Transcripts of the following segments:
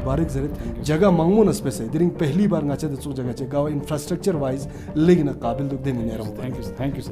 बारिक जरित जगह मांगमो नस्पे से दिरिंग पहली बार ngache de chuk जगह चे गाव इंफ्रास्ट्रक्चर वाइज लेकिन काबिल दुख दे मिने रहो। Thank you sir.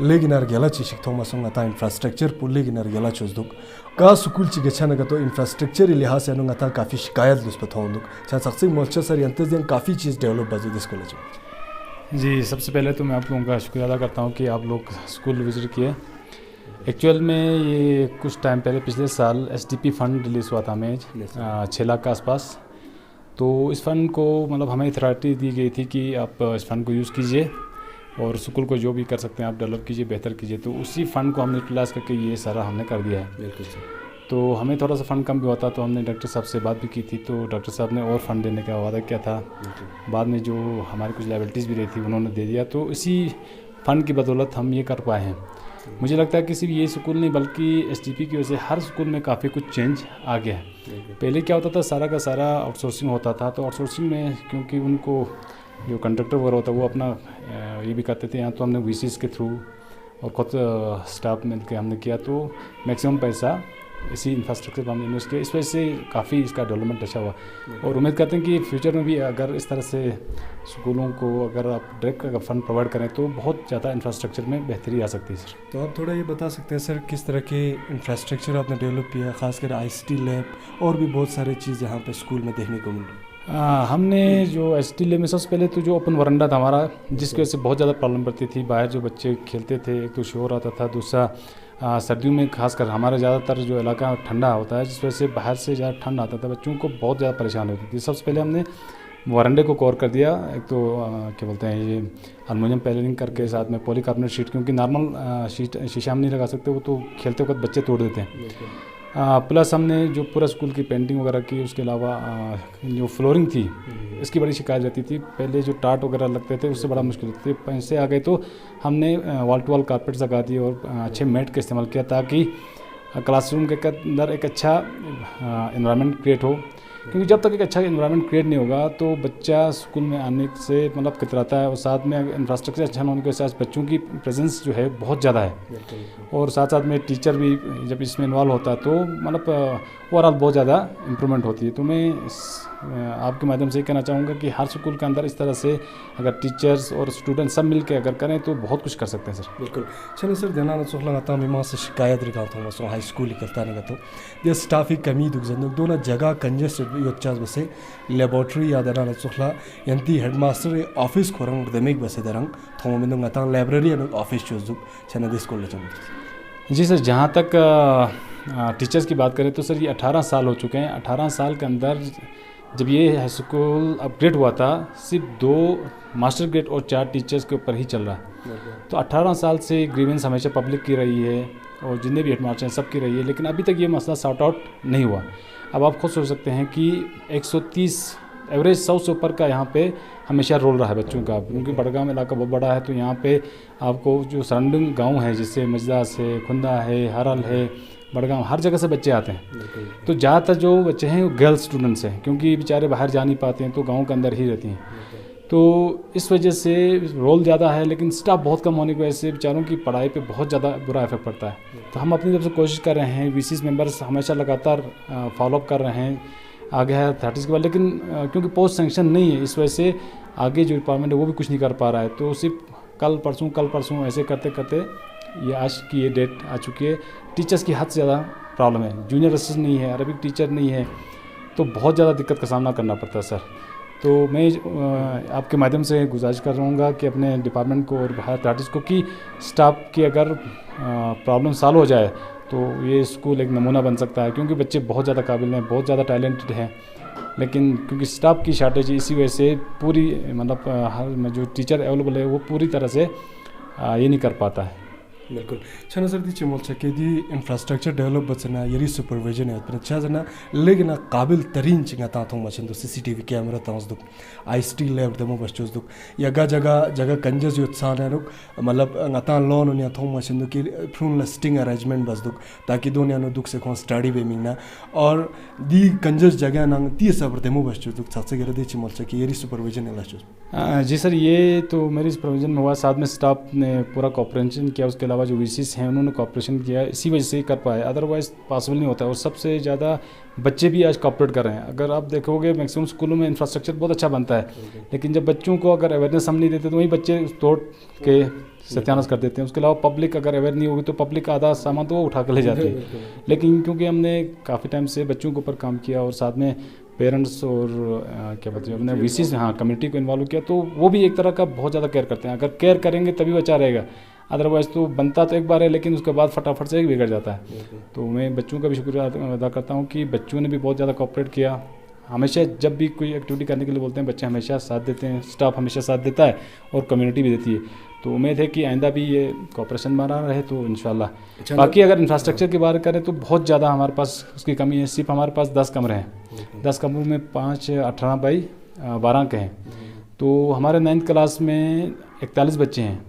लेकिन अर्गेला चीज़ थोमा संग आता इंफ्रास्ट्रक्चर पुल लेकिन अर्गेला चोज दुक का स्कूल चीज़ अच्छा ना तो इंफ्रास्ट्रक्चर लिहाज से अनुंग आता काफ़ी शिकायत लुस पर थोंदुक चाहे सक्सेस मोल्चर सर यंत्र दिन काफ़ी चीज़ डेवलप बाजू दिस कॉलेज में। जी सबसे पहले तो मैं आप लोगों का शुक्रिया अदा करता हूँ कि आप लोग स्कूल विजिट किए। एक्चुअल में ये कुछ टाइम पहले पिछले साल SDP फ़ंड रिलीज़ हुआ था हमें 6 लाख के आसपास। तो इस फ़ंड को मतलब हमें अथॉरिटी दी गई थी कि आप इस फ़ंड को यूज़ कीजिए और स्कूल को जो भी कर सकते हैं आप डेवलप कीजिए, बेहतर कीजिए। तो उसी फ़ंड को हमने यूटिलाइज़ करके ये सारा हमने कर दिया है। बिल्कुल सर। तो हमें थोड़ा सा फ़ंड कम भी होता तो हमने डॉक्टर साहब से बात भी की थी, तो डॉक्टर साहब ने और फ़ंड देने का वादा किया था। बाद में जो हमारी कुछ लायबिलिटीज़ भी रही थी उन्होंने दे दिया। तो इसी फ़ंड की बदौलत हम ये कर पाए हैं। मुझे लगता है कि सिर्फ ये स्कूल नहीं बल्कि SDP की वजह से हर स्कूल में काफ़ी कुछ चेंज आ गया है। पहले क्या होता था, सारा का सारा आउटसोर्सिंग होता था। तो आउटसोर्सिंग में क्योंकि उनको जो कंडक्टर वगैरह होता है वो अपना ये भी करते थे। यहाँ तो हमने VCs के थ्रू और खुद स्टाफ मिल के हमने किया, तो मैक्सिमम पैसा इसी इंफ्रास्ट्रक्चर पर हमने इन्वेस्ट किया। इस वजह से काफ़ी इसका डेवलपमेंट अच्छा हुआ और उम्मीद करते हैं कि फ्यूचर में भी अगर इस तरह से स्कूलों को अगर आप डायरेक्ट अगर फंड प्रोवाइड करें तो बहुत ज़्यादा इंफ्रास्ट्रक्चर में बेहतरी आ सकती है सर। तो आप थोड़ा ये बता सकते हैं सर किस तरह के इंफ्रास्ट्रक्चर आपने डेवलप किया है, खासकर ICT लैब और भी बहुत सारे चीज़ यहाँ पे स्कूल में देखने को मिल रही है। हमने जो एसटी लैब में सबसे पहले तो जो ओपन वरांडा था हमारा, जिसकी वजह से बहुत ज़्यादा प्रॉब्लम पड़ती थी। बाहर जो बच्चे खेलते थे, एक तो शोर आता था, दूसरा सर्दियों में खासकर हमारा ज़्यादातर जो इलाका ठंडा होता है, जिस वजह से बाहर से ज़्यादा ठंड आता था, बच्चों को बहुत ज़्यादा परेशानी होती थी। सबसे पहले हमने वरांडे को कवर कर दिया। एक तो क्या बोलते हैं ये एल्युमिनियम पैनलिंग करके, साथ में पॉलीकार्बोनेट शीट, क्योंकि नॉर्मल शीशा हम नहीं लगा सकते, वो तो खेलते वक्त बच्चे तोड़ देते हैं। प्लस हमने जो पूरा स्कूल की पेंटिंग वगैरह की, उसके अलावा जो फ्लोरिंग थी इसकी बड़ी शिकायत रहती थी। पहले जो टाट वगैरह लगते थे उससे बड़ा मुश्किल होती थी। पैसे आ गए तो हमने वॉल टू वॉल कारपेट्स लगा दिए और अच्छे मैट का इस्तेमाल किया, ताकि क्लासरूम के अंदर एक अच्छा इन्वायरमेंट क्रिएट हो। क्योंकि जब तक एक अच्छा इन्वायरमेंट क्रिएट नहीं होगा तो बच्चा स्कूल में आने से मतलब कतराता है। और साथ में इंफ्रास्ट्रक्चर अच्छा ना होने की वजह से बच्चों की प्रेजेंस जो है बहुत ज़्यादा है, और साथ साथ में टीचर भी जब इसमें इन्वॉल्व होता है तो मतलब ओवरऑल बहुत ज़्यादा इम्प्रूवमेंट होती है। तो मैं आपके माध्यम से ये कहना चाहूँगा कि हर स्कूल के अंदर इस तरह से अगर टीचर्स और स्टूडेंट सब मिल के अगर करें तो बहुत कुछ कर सकते हैं सर। बिल्कुल। चलो सर, देना सोखला आता मैं से शिकायत रिकाता हूँ सो हाई स्कूल करता नहीं तो ये स्टाफ की कमी दुख जन दोनों जगह कंजेस्टेड योचास बसे लेबोरेटरी या देना सोखला यंती हेडमास्टर ऑफिस खोरंग दमेक बसे दरंग थोम में ngata लाइब्रेरी और ऑफिस चूज दुख चना दिस स्कूल ले। जी सर, जहाँ तक टीचर्स की बात करें तो सर ये 18 साल हो चुके हैं। 18 साल के अंदर जब ये हाई स्कूल अपग्रेड हुआ था, सिर्फ 2 मास्टर ग्रेड और 4 टीचर्स के ऊपर ही चल रहा है। तो 18 साल से ग्रीवेंस हमेशा पब्लिक की रही है और जितने भी हेडमास्टर हैं सब की रही है, लेकिन अभी तक ये मसला सॉर्ट आउट नहीं हुआ। अब आप खुद सोच सकते हैं कि 130 एवरेज 100 से ऊपर का यहाँ पे हमेशा रोल रहा है बच्चों का, क्योंकि बड़गाम इलाका बहुत बड़ा है। तो यहाँ पे आपको जो सराउंडिंग गाँव है, जैसे मजदास है, खुंदा है, हरल है, बड़गांव, हर जगह से बच्चे आते हैं। तो ज़्यादातर जो बच्चे हैं वो गर्ल्स स्टूडेंट्स हैं, क्योंकि बेचारे बाहर जा नहीं पाते हैं तो गांव के अंदर ही रहती हैं। तो इस वजह से रोल ज़्यादा है, लेकिन स्टाफ बहुत कम होने की वजह से बेचारों की पढ़ाई पे बहुत ज़्यादा बुरा इफेक्ट पड़ता है। तो हम अपनी तरफ से कोशिश कर रहे हैं, वीसीस मेंबर्स हमेशा लगातार फॉलोअप कर रहे हैं, आगे है अथॉरिटीज़ के बाद, लेकिन क्योंकि पोस्ट सेंक्शन नहीं है इस वजह से आगे जो डिपार्टमेंट है वो भी कुछ नहीं कर पा रहा है। तो सिर्फ कल परसों ऐसे करते करते ये आज की ये डेट आ चुकी है। टीचर्स की हद से ज़्यादा प्रॉब्लम है, जूनियर असिस्टेंट नहीं है, अरबिक टीचर नहीं है, तो बहुत ज़्यादा दिक्कत का सामना करना पड़ता है सर। तो मैं आपके माध्यम से गुजारिश कर रहूँगा कि अपने डिपार्टमेंट को और बाहर अथॉरिटीज़ को कि स्टाफ की अगर प्रॉब्लम सॉल्व हो जाए तो ये स्कूल एक नमूना बन सकता है, क्योंकि बच्चे बहुत ज़्यादा काबिल हैं, बहुत ज़्यादा टैलेंटेड हैं, लेकिन क्योंकि स्टाफ की शार्टेज इसी वजह से पूरी मतलब हर जो टीचर अवेलेबल है वो पूरी तरह से ये नहीं कर पाता है। बिल्कुल। छना सर दी चिमोल छके दी इंफ्रास्ट्रक्चर डेवलप बचना यरी सुपरविजन है पर अच्छा जना लेकिन काबिल तरीन चिंगा ताथों मशीन तो सीसीटीवी कैमरा ताउस दुक आईएसटी लैब दमो बच्चों दुक यगा जगह कंजस यो उत्साह है रुक मतलब ngata लोन उन्हें थों मशीन दुक फ्रून लिस्टिंग अरेंजमेंट बस दुक ताकि दोनों यानो दुक से कौन स्टडी बेमिंगना और दी कंजस जगह नंग 30 सब दमो बच्चों दुक सबसे गरे दी चिमोल छके यरी सुपरविजन है लाचो। जी सर, ये तो मेरी सुपरविजन में हुआ, साथ में स्टाफ ने पूरा कोऑपरेशन किया, उसके अलावा जो वीसीस हैं उन्होंने कोऑपरेशन किया, इसी वजह से ही कर पाए, अदरवाइज पॉसिबल नहीं होता। और सबसे ज़्यादा बच्चे भी आज कोऑपरेट कर रहे हैं। अगर आप देखोगे मैक्सिमम स्कूलों में इंफ्रास्ट्रक्चर बहुत अच्छा बनता है, लेकिन जब बच्चों को अगर अवेयरनेस हम नहीं देते तो वही बच्चे तोड़ के सत्यानाश कर देते हैं। उसके अलावा पब्लिक अगर अवेयर नहीं होगी तो पब्लिक आधा सामान तो वो उठा कर ले जाती है। लेकिन क्योंकि हमने काफ़ी टाइम से बच्चों के ऊपर काम किया और साथ में पेरेंट्स और क्या बोलते हैं अपने वीसीस कम्युनिटी को इन्वॉल्व किया, तो वो भी एक तरह का बहुत ज़्यादा केयर करते हैं। अगर केयर करेंगे तभी बच्चा रहेगा, अदरवाइज़ तो बनता तो एक बार है लेकिन उसके बाद फटाफट से बिगड़ जाता है। तो मैं बच्चों का भी शुक्रिया अदा करता हूँ कि बच्चों ने भी बहुत ज़्यादा कोऑपरेट किया। हमेशा जब भी कोई एक्टिविटी करने के लिए बोलते हैं बच्चे हमेशा साथ देते हैं, स्टाफ हमेशा साथ देता है और कम्युनिटी भी देती है। तो उम्मीद है कि आइंदा भी ये कोऑपरेशन बना रहे तो इंशाल्लाह। बाकी अगर इंफ्रास्ट्रक्चर की बात करें तो बहुत ज़्यादा हमारे पास उसकी कमी है। सिर्फ हमारे पास 10 कमरे हैं, 10 कमरों में 5 18 बाई 12 के हैं। तो हमारे 9th क्लास में 41 बच्चे हैं।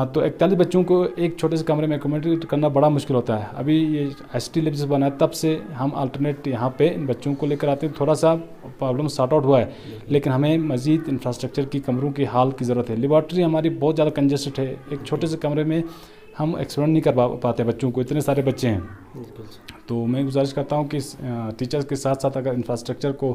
तो 41 बच्चों को एक छोटे से कमरे में एकोमोडेट करना बड़ा मुश्किल होता है। अभी ये एसटी लैब बना है तब से हम अल्टरनेट यहाँ पे बच्चों को लेकर आते हैं। थोड़ा सा प्रॉब्लम सॉर्ट आउट हुआ है, लेकिन हमें मज़ीद इंफ्रास्ट्रक्चर की कमरों की हाल की ज़रूरत है। लेबॉर्ट्री हमारी बहुत ज़्यादा कंजेस्टेड है, एक छोटे से कमरे में हम एक्सपेरिमेंट नहीं कर पाते बच्चों को, इतने सारे बच्चे हैं। तो मैं गुजारिश करता हूँ कि टीचर्स के साथ साथ अगर इंफ्रास्ट्रक्चर को,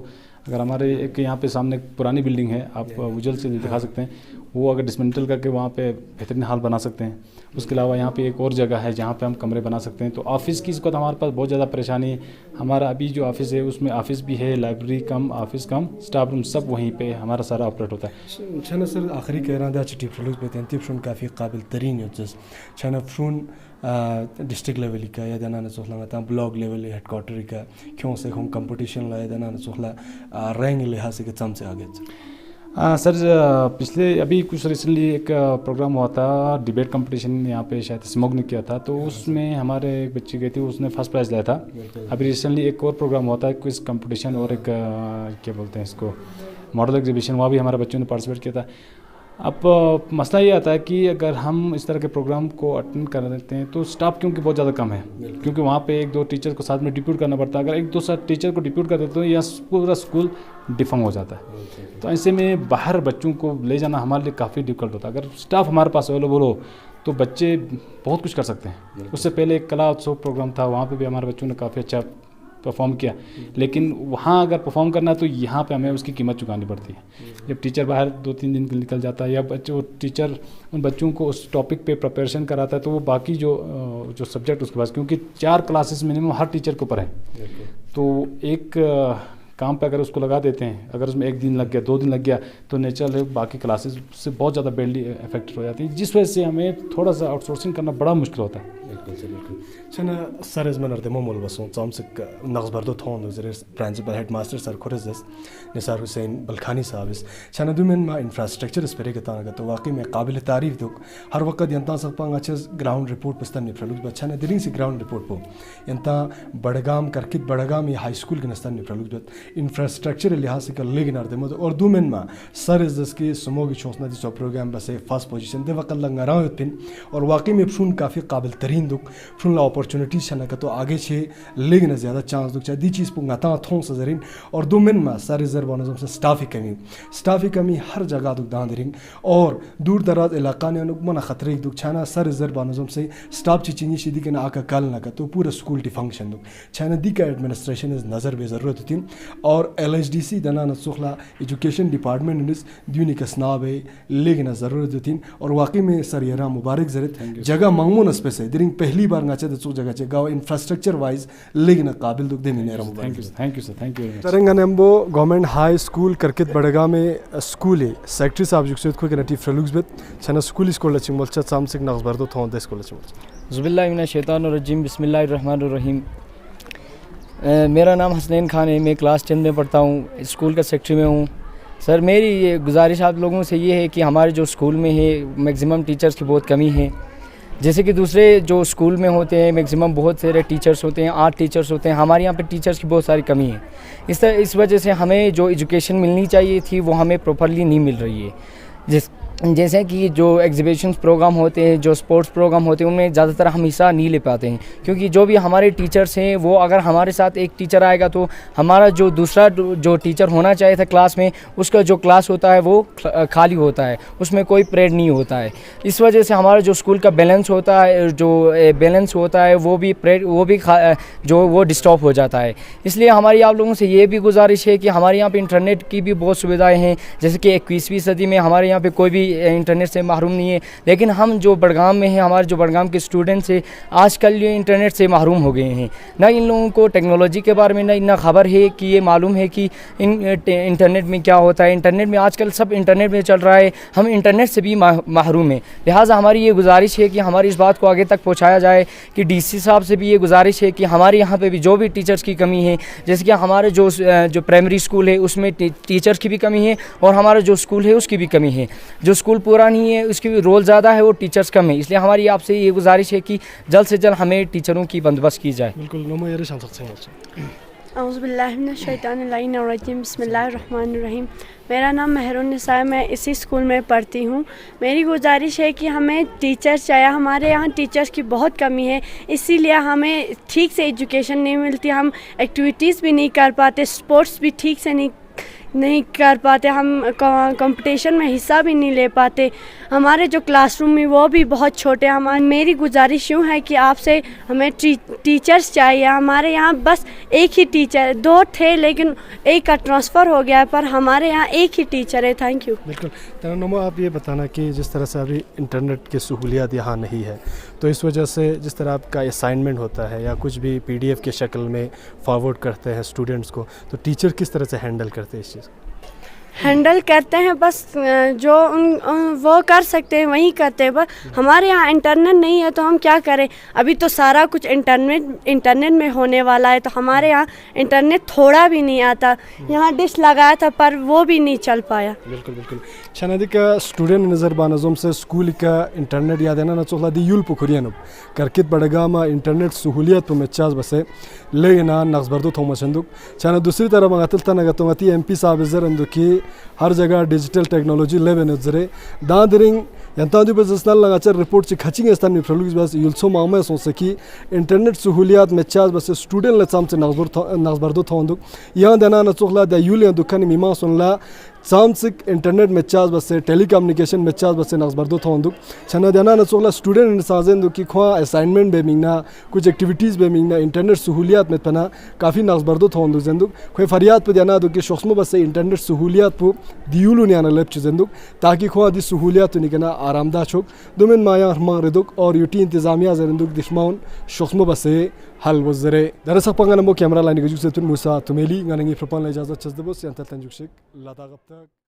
अगर हमारे एक यहाँ पे सामने पुरानी बिल्डिंग है, आप विजुअल से दिखा सकते हैं, वो अगर डिसमेंटल करके वहाँ पे बेहतरीन हाल बना सकते हैं। उसके अलावा यहाँ पे एक और जगह है जहाँ पे हम कमरे बना सकते हैं। तो ऑफ़िस की इसको तो हमारे पास बहुत ज़्यादा परेशानी है। हमारा अभी जो ऑफ़िस है उसमें ऑफ़िस भी है, लाइब्रेरी कम ऑफ़िस कम स्टाफ रूम सब वहीं पे हमारा सारा ऑपरेट होता है। छाना सर आखिरी कह रहा था टीप फ्लूस पे टीप फ्रून काफ़ी काबिल तरीन होजस छाना फ्रून डिस्ट्रिक्ट लेवल का या दाना सोखला था ब्लॉक लेवल हेडक्वार्टर का क्यों से हम कंपटीशन लाया दाना सोखला रैंक लिहाज से कम से आगे। सर पिछले अभी कुछ रिसेंटली एक प्रोग्राम हुआ था, डिबेट कंपटीशन यहाँ पे शायद स्मोक ने किया था, तो उसमें हमारे एक बच्ची गई थी, उसने फर्स्ट प्राइज़ लाया था। अभी रिसेंटली एक और प्रोग्राम हुआ था, क्विज कंपटीशन और एक क्या बोलते हैं इसको, मॉडल एग्जीबिशन, वहाँ भी हमारे बच्चों ने पार्टिसिपेट किया था। अब मसला ये आता है कि अगर हम इस तरह के प्रोग्राम को अटेंड कर देते हैं तो स्टाफ क्योंकि बहुत ज़्यादा कम है, क्योंकि वहाँ पे एक दो टीचर को साथ में डिप्यूट करना पड़ता है। अगर एक दो टीचर को डिप्यूट कर देते तो यह पूरा स्कूल डिफंग हो जाता है। तो ऐसे में बाहर बच्चों को ले जाना हमारे लिए काफ़ी डिफिकल्ट होता है। अगर स्टाफ हमारे पास अवेलेबल हो तो बच्चे बहुत कुछ कर सकते हैं। उससे पहले एक कला उत्सव प्रोग्राम था, वहाँ पर भी हमारे बच्चों ने काफ़ी अच्छा परफॉर्म किया, लेकिन वहाँ अगर परफॉर्म करना है तो यहाँ पे हमें उसकी कीमत चुकानी पड़ती है। जब टीचर बाहर 2-3 दिन निकल जाता है या बच्चों टीचर उन बच्चों को उस टॉपिक पे प्रिपरेशन कराता है, तो वो बाकी जो सब्जेक्ट उसके पास, क्योंकि 4 क्लासेस मिनिमम हर टीचर के ऊपर है, तो एक काम पे अगर उसको लगा देते हैं, अगर उसमें 1 दिन लग गया 2 दिन लग गया तो नेचुरल बाकी क्लासेस से बहुत ज़्यादा बैडली इफेक्टेड हो जाती है, जिस वजह से हमें थोड़ा सा आउटसोर्सिंग करना बड़ा मुश्किल होता है। छना सर इस मनर दमो मोल बसों चामसक नक्स बर्दो थोन जरे प्रिंसिपल हेडमास्टर सर खुरजस निसार हुसैन बलखानी साहब छना दुमेन मा इंफ्रास्ट्रक्चर इस पर कहता तो वाकई में काबिल तारीफ दुख हर वक्त यंता सकपांग अच्छे ग्राउंड रिपोर्ट पस्ता निफ्रलुक बच्चा दिलिंग से ग्राउंड रिपोर्ट पो यंता बड़गाम करकित बड़गाम ये हाई स्कूल के नस्ता निफ्रलुक इंफ्रास्ट्रक्चर लिहाज से कर लेगिन दमो और दुमेन मा सर इस के सुमो की छोसना दिस प्रोग्राम बसे फर्स्ट पोजीशन दे वक्त लंगारा पिन और वाकई में फुन काफ़ी काबिल तरीन दुख फुन अपॉर्चुनिटी छना का तो आगे छे लेकिन ज़्यादा चांस दुख चाहे दी चीज़ पुंगाता थों सजरिन और दुमेन मा सर रिजर्व बनों से स्टाफ ही कमी हर जगह दुख दान दरिंग और दूर दराज इलाका ने मना खतरे दुख छाना सर रिजर्व बनों से स्टाफ चिचिंगी सीधी के ना आका काल ना का तो पूरा स्कूल टी फंक्शन दुख छाना दी का एडमिनिस्ट्रेशन इस नज़र बे ज़रूरत होती और LHDC दना नसुखला एजुकेशन डिपार्टमेंट इस द्यूनी का स्नाब है लेकिन ज़रूरत होती और वाकई में सर यरा मुबारक जरूरत जगह मांगमोन स्पेस दिरिंग पहली बार गाचे दसुक जगह चे गाँव इंफ्रास्ट्रक्चर वाइज लेकिन काबिल दुख दे मिनेरा मुबारक। Thank you sir, thank you. तरंगानेम्बो गवर्नमेंट हाई स्कूल करकित बड़गा में स्कूल है सेक्रेटरी साहब जुक्सेत को कनेक्टिव फ्रेलुक्स बेत छना स्कूल स्कूल लचिंग बोलचा सामसिक नक्स बर्दो थों दे स्कूल लचिंग जुबिल्लाह मिनश शैतानिर रजीम बिस्मिल्लाहिर्रहमानिर रहीम। मेरा नाम हसनैन खान है, मैं क्लास 10 में पढ़ता हूँ, स्कूल का सेक्रेटरी में हूँ। सर मेरी ये गुजारिश आप लोगों से ये है कि हमारे जो स्कूल में है मैक्सिमम टीचर्स की बहुत कमी है, जैसे कि दूसरे जो स्कूल में होते हैं मैक्सिमम बहुत सारे टीचर्स होते हैं, 8 टीचर्स होते हैं, हमारे यहाँ पे टीचर्स की बहुत सारी कमी है। इस वजह से हमें जो एजुकेशन मिलनी चाहिए थी वो हमें प्रॉपरली नहीं मिल रही है। जैसे कि जो एग्जीबिशंस प्रोग्राम होते हैं, जो स्पोर्ट्स प्रोग्राम होते हैं, उनमें ज़्यादातर हम हिस्सा नहीं ले पाते हैं, क्योंकि जो भी हमारे टीचर्स हैं वो अगर हमारे साथ एक टीचर आएगा तो हमारा जो दूसरा जो टीचर होना चाहिए था क्लास में, उसका जो क्लास होता है वो खाली होता है, उसमें कोई परेड नहीं होता है। इस वजह से हमारा जो स्कूल का बैलेंस होता है, जो बैलेंस होता है वो भी जो वो डिस्टर्ब हो जाता है। इसलिए हमारी आप लोगों से ये भी गुजारिश है कि हमारे यहाँ पे इंटरनेट की भी बहुत सुविधाएँ हैं, जैसे कि 21वीं सदी में हमारे यहाँ पे कोई भी इंटरनेट से महरूम नहीं है, लेकिन हम जो बड़गाम में हैं, हमारे जो बड़गाम के स्टूडेंट्स हैं आजकल ये इंटरनेट से महरूम हो गए हैं। ना इन लोगों को टेक्नोलॉजी के बारे में ना खबर है कि ये मालूम है कि इंटरनेट में क्या होता है। इंटरनेट में आजकल सब इंटरनेट में चल रहा है, हम इंटरनेट से भी महरूम हैं। लिहाजा हमारी ये गुजारिश है कि हमारी इस बात को आगे तक पहुँचाया जाए कि DC साहब से भी ये गुजारिश है कि हमारे यहाँ पर भी जो भी टीचर्स की कमी है, जैसे कि हमारे जो प्राइमरी स्कूल है उसमें टीचर्स की भी कमी है और हमारा जो स्कूल है उसकी भी कमी है। जो स्कूल पूरा नहीं है उसकी भी रोल ज़्यादा है, वो टीचर्स कम है। इसलिए हमारी आपसे ये गुजारिश है कि जल्द से जल्द हमें टीचरों की बंदोबस्त की जाए। बिल्कुल नमो यार शान सकते हैं। औज़ुबिल्लाहि मिनश शैतानिर रजीम बिस्मिल्लाहिर्रहमानिर रहीम। मेरा नाम मेहरुन्निसा है, मैं इसी स्कूल में पढ़ती हूँ। मेरी गुजारिश है कि हमें टीचर्स चाहिए, हमारे यहाँ टीचर्स की बहुत कमी है, इसीलिए हमें ठीक से एजुकेशन नहीं मिलती, हम एक्टिविटीज़ भी नहीं कर पाते, स्पोर्ट्स भी ठीक से नहीं कर पाते, हम कंपटीशन में हिस्सा भी नहीं ले पाते। हमारे जो क्लासरूम में वो भी बहुत छोटे हैं। मेरी गुजारिश यूँ है कि आपसे हमें टीचर्स चाहिए। हमारे यहाँ बस एक ही टीचर, 2 थे लेकिन एक का ट्रांसफ़र हो गया है, पर हमारे यहाँ एक ही टीचर है। Thank you. बिल्कुल। तरन्नुम, आप ये बताना कि जिस तरह से अभी इंटरनेट की सहूलियत यहाँ नहीं है, तो इस वजह से जिस तरह आपका असाइनमेंट होता है या कुछ भी PDF के शक्ल में फॉरवर्ड करते हैं स्टूडेंट्स को, तो टीचर किस तरह से हैंडल करते हैं इस चीज़? हैंडल करते हैं, बस जो वो कर सकते हैं वही करते हैं। बस हमारे यहाँ इंटरनेट नहीं है तो हम क्या करें। अभी तो सारा कुछ इंटरनेट में होने वाला है, तो हमारे यहाँ इंटरनेट थोड़ा भी नहीं आता। यहाँ डिश लगाया था पर वो भी नहीं चल पाया। बिल्कुल बिल्कुल। शनादी का स्टूडेंट नज़र बानज़ुम से स्कूल का इंटरनेट याद है ना चोखला दी यूल पुखरियन करकित बड़गामा इंटरनेट सहूलियत पर मेचाज बसे लेना नक्सबरदो थोमसंदुक छाना दूसरी तरफ मंगातल तनगतोंगती MP साहब जरंदु की हर जगह डिजिटल टेक्नोलॉजी लेवे नजरे दादरिंग यंतादु बजस्नल लगाचर रिपोर्ट से खचिंग स्थान में फ्लुक्स बस युल्सो मामे सोचे कि इंटरनेट सहूलियत मेचाज बसे स्टूडेंट लचाम से नक्सबरदो थोंदुक यहाँ देना न चोखला द यूल दुकान मीमा सुनला सामसिक इंटरनेट मेचाज बसे टेलीकम्युनिकेशन मेचाज बसे नक्सबरदो थोंदुक छना देना न चोखला स्टूडेंट साजेंदु की ख्वा असाइनमेंट बे मिंगना कुछ एक्टिविटीज़ बे मिंगना इंटरनेट सहूलियत में पना काफ़ी नक्सबरदो थोंदुक जेंदुक खोई फरियाद पे देना दो कि शख्समो बसे इंटरनेट सहूलियत पु दियुलु न्याना लेप चेंदुक ताकि ख्वा दी सहूलियत निकना आरामदा छोक दुमिन माया हरमा रेदुक और यूटी इंतजामिया जरंदुक दिशमाउन शख्समो बसे हल वजरे दरअसल पंगनमो कैमरा लाइन गजुक से तुन मुसा तुमेली गनंगी प्रपन इजाजत चजदबो से अंत तंजुक शेख लादा